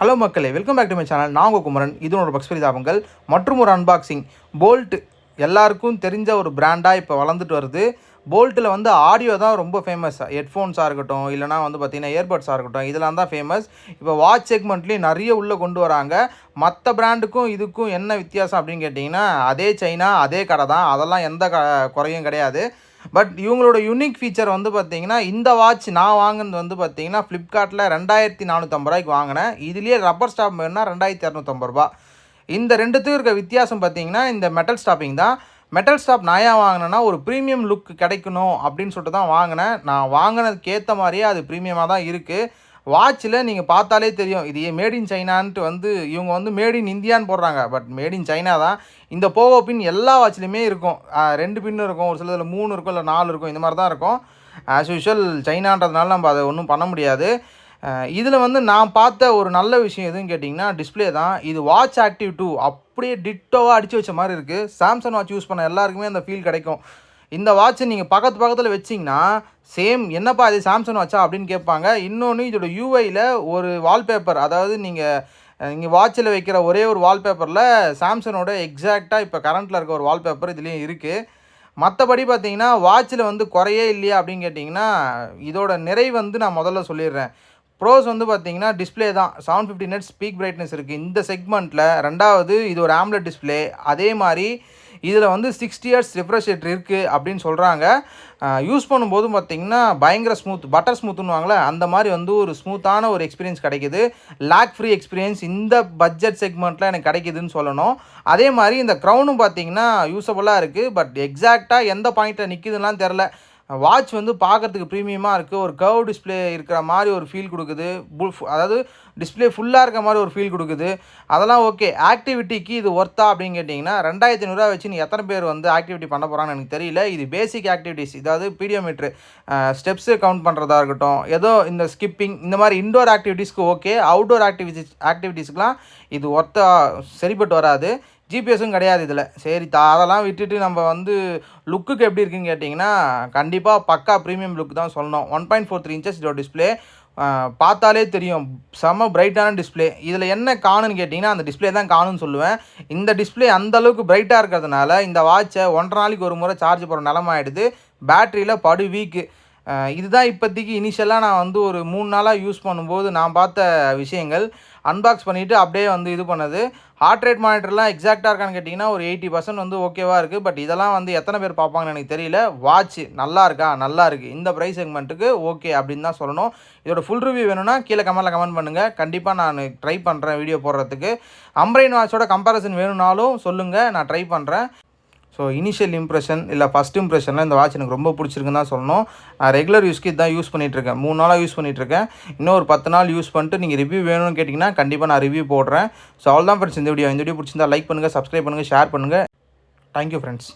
Hello மக்களே, welcome back to my channel. நான் உங்கள் குமரன். இது ஒரு பக்ஸ் பரிதாபங்கள் மற்றும் ஒரு அன்பாக்சிங். போல்ட் எல்லாருக்கும் தெரிஞ்ச ஒரு பிராண்டாக இப்போ வளர்ந்துட்டு வருது. போல்ட்டில் வந்து ஆடியோ தான் ரொம்ப ஃபேமஸ். ஹெட்ஃபோன்ஸாக இருக்கட்டும், இல்லைனா வந்து பார்த்திங்கன்னா இயர்பட்ஸாக இருக்கட்டும், இதெல்லாம் தான் ஃபேமஸ். இப்போ வாட்ச் செக்மெண்ட்லேயும் நிறைய உள்ளே கொண்டு வராங்க. மற்ற பிராண்டுக்கும் இதுக்கும் என்ன வித்தியாசம் அப்படின்னு கேட்டிங்கன்னா, அதே சைனா அதே கடை தான். அதெல்லாம் எந்த குறையும் கிடையாது. பட் இவங்களோட யூனிக் ஃபீச்சர் வந்து பார்த்திங்கன்னா, இந்த வாட்ச் நான் வாங்கினது வந்து பார்த்திங்கன்னா ஃப்ளிப்கார்ட்டில் 2450 ரூபாய்க்கு வாங்கினேன். இதுலேயே ரப்பர் ஸ்டாப் வேணுன்னா 2250 ரூபா. இந்த ரெண்டுத்துக்கும் இருக்க வித்தியாசம் பார்த்திங்கன்னா இந்த மெட்டல் ஸ்டாப்பிங் தான். மெட்டல் ஸ்டாப் நான் ஏன் வாங்கினேன்னா, ஒரு ப்ரீமியம் லுக் கிடைக்கணும் அப்படின்னு சொல்லிட்டு தான் வாங்கினேன். நான் வாங்கினதுக்கு ஏற்ற மாதிரியே அது ப்ரீமியமாக தான் இருக்குது. வாட்சில் நீங்கள் பார்த்தாலே தெரியும், இது மேட் இன் சைனான்ட்டு வந்து இவங்க வந்து மேட் இன் இந்தியான்னு போடுறாங்க. பட் மேட் இன் சைனா தான். இந்த போகோ பின் எல்லா வாட்ச்லேயுமே இருக்கும். 2 பின்னு இருக்கும், ஒரு சிலதில் 3 இருக்கும், இல்லை 4 இருக்கும். இந்த மாதிரி தான் இருக்கும். ஆஸ் யூஷுவல் சைனான்றதுனால நம்ம அதை ஒன்றும் பண்ண முடியாது. இதில் வந்து நான் பார்த்த ஒரு நல்ல விஷயம் எதுன்னு கேட்டிங்கன்னா, டிஸ்பிளே தான். இது வாட்ச் ஆக்டிவ் 2 அப்படியே டிட்டோவாக அடித்து வச்ச மாதிரி இருக்குது. சாம்சங் வாட்ச் யூஸ் பண்ண எல்லாருக்குமே அந்த ஃபீல் கிடைக்கும். இந்த வாட்சை நீங்கள் பக்கத்தில் வச்சிங்கன்னா சேம் என்னப்பா இது சாம்சங் வாட்சா அப்படின்னு கேட்பாங்க. இன்னொன்று, இதோட யூஐயில் ஒரு வால்பேப்பர், அதாவது நீங்கள் வாட்சில் வைக்கிற ஒரே ஒரு வால்பேப்பரில் சாம்சங்கோட எக்ஸாக்டாக இப்போ கரண்ட்டில் இருக்க ஒரு வால்பேப்பர் இதுலேயும் இருக்குது. மற்றபடி பார்த்தீங்கன்னா வாட்சில் வந்து குறையே இல்லையா அப்படின்னு கேட்டிங்கன்னா, இதோட நிறை வந்து நான் முதல்ல சொல்லிடுறேன். ப்ரோஸ் வந்து பார்த்தீங்கன்னா டிஸ்பிளே தான். 750 நெட்ஸ் பீக் பிரைட்னஸ் இருக்குது இந்த செக்மெண்ட்டில். ரெண்டாவது, இது ஒரு AMOLED டிஸ்பிளே. அதே மாதிரி இதில் வந்து 60 Hz ரிஃப்ரெஷ் ரேட் இருக்குது அப்படின்னு சொல்கிறாங்க. யூஸ் பண்ணும்போது பார்த்திங்கன்னா பயங்கர ஸ்மூத், பட்டர் ஸ்மூத்துன்னுவாங்களே அந்த மாதிரி வந்து ஒரு ஸ்மூத்தான ஒரு எக்ஸ்பீரியன்ஸ் கிடைக்கிது. லேக் ஃப்ரீ எக்ஸ்பீரியன்ஸ் இந்த பட்ஜெட் செக்மெண்ட்டில் எனக்கு கிடைக்கிதுன்னு சொல்லணும். அதே மாதிரி இந்த க்ரௌனும் பார்த்திங்கன்னா யூஸபுளாக இருக்குது. பட் எக்ஸாக்டாக எந்த பாயிண்ட்டில் நிற்கிதுலாம் தெரில. வாட்ச் வந்து பார்க்குறதுக்கு ப்ரீமியமாக இருக்குது. ஒரு கர்வ் டிஸ்பிளே இருக்கிற மாதிரி ஒரு ஃபீல் கொடுக்குது. அதாவது டிஸ்பிளே ஃபுல்லாக இருக்க மாதிரி ஒரு ஃபீல் கொடுக்குது. அதெல்லாம் ஓகே. ஆக்டிவிட்டிக்கு இது ஒர்த்தா அப்படின்னு கேட்டிங்கன்னா, 2500 வச்சு நீ எத்தனை பேர் வந்து ஆக்டிவிட்டி பண்ண போகிறான்னு எனக்கு தெரியல. இது பேசிக் ஆக்டிவிட்டிஸ், இதாவது பீடியோமீட்ரு, ஸ்டெப்ஸு கவுண்ட் பண்ணுறதா இருக்கட்டும், ஏதோ இந்த ஸ்கிப்பிங், இந்த மாதிரி இன்டோர் ஆக்டிவிட்டீஸ்க்கு ஓகே. அவுட்டோர் ஆக்டிவிட்டீஸ்க்குலாம் இது ஒர்த்தா சரிப்பட்டு வராது. ஜிபிஎஸும் கிடையாது இதில். சரி, அதெல்லாம் விட்டுட்டு நம்ம வந்து லுக்குக்கு எப்படி இருக்குன்னு கேட்டிங்கன்னா, கண்டிப்பாக பக்கா ப்ரீமியம் லுக் தான் சொல்லணும். 1.43 இன்ச்சஸ் இதோட டிஸ்பிளே. பார்த்தாலே தெரியும், செம்ம பிரைட்டான டிஸ்பிளே. இதில் என்ன காணுன்னு கேட்டிங்கன்னா, அந்த டிஸ்பிளே தான் காணுன்னு சொல்லுவேன். இந்த டிஸ்பிளே அந்தளவுக்கு பிரைட்டாக இருக்கிறதுனால இந்த வாட்சை 1.5 நாளைக்கு ஒரு முறை சார்ஜ் போகிற நிலமாயிடுது. பேட்டரியில் படு வீக்கு. இதுதான் இப்போதைக்கு இனிஷியலாக நான் வந்து ஒரு 3 நாளாக யூஸ் பண்ணும்போது நான் பார்த்த விஷயங்கள். அன்பாக்ஸ் பண்ணிவிட்டு அப்படியே வந்து இது பண்ணது. ஹார்ட் ரேட் மானிட்டர்லாம் எக்ஸாக்டாக இருக்கான்னு கேட்டிங்கன்னா ஒரு 80% வந்து ஓகேவாக இருக்குது. பட் இதெல்லாம் வந்து எத்தனை பேர் பார்ப்பாங்கன்னு எனக்கு தெரியல. வாட்ச் நல்லா இருக்கா? நல்லா இருக்குது. இந்த ப்ரைஸ் செக்மெண்ட்டுக்கு ஓகே அப்படின்னு தான் சொல்லணும். இதோட ஃபுல் ரிவ்யூ வேணும்னா கீழே கமெண்ட் பண்ணுங்கள். கண்டிப்பாக நான் ட்ரை பண்ணுறேன் வீடியோ போடுறதுக்கு. அம்ரைன் வாட்சோட கம்பேரிசன் வேணும்னாலும் சொல்லுங்கள், நான் ட்ரை பண்ணுறேன். ஸோ இனிஷியல் இம்ப்ரெஷன் இல்லை ஃபஸ்ட் இம்ப்ரெஷனில் இந்த வாட்ச் எனக்கு ரொம்ப பிடிச்சிருக்குன்னு தான் சொல்லணும். நான் ரெகுலர் யூஸ்க்கு இதான் யூஸ் பண்ணிகிட்ருக்கேன். 3 நாளாக யூஸ் பண்ணிகிட்ருக்கேன். இன்னும் ஒரு 10 நாள் யூஸ் பண்ணிட்டு நீங்கள் ரிவ்யூ வேணும்னு கேட்டிங்கன்னா கண்டிப்பாக நான் ரிவ்யூ போடுறேன். ஸோ அவ்வளோதான் ஃப்ரெண்ட்ஸ் இந்த வீடியோ பிடிச்சிருந்தா லைக் பண்ணுங்கள், சப்ஸ்கிரைப் பண்ணுங்கள், ஷேர் பண்ணுங்கள். Thank you friends.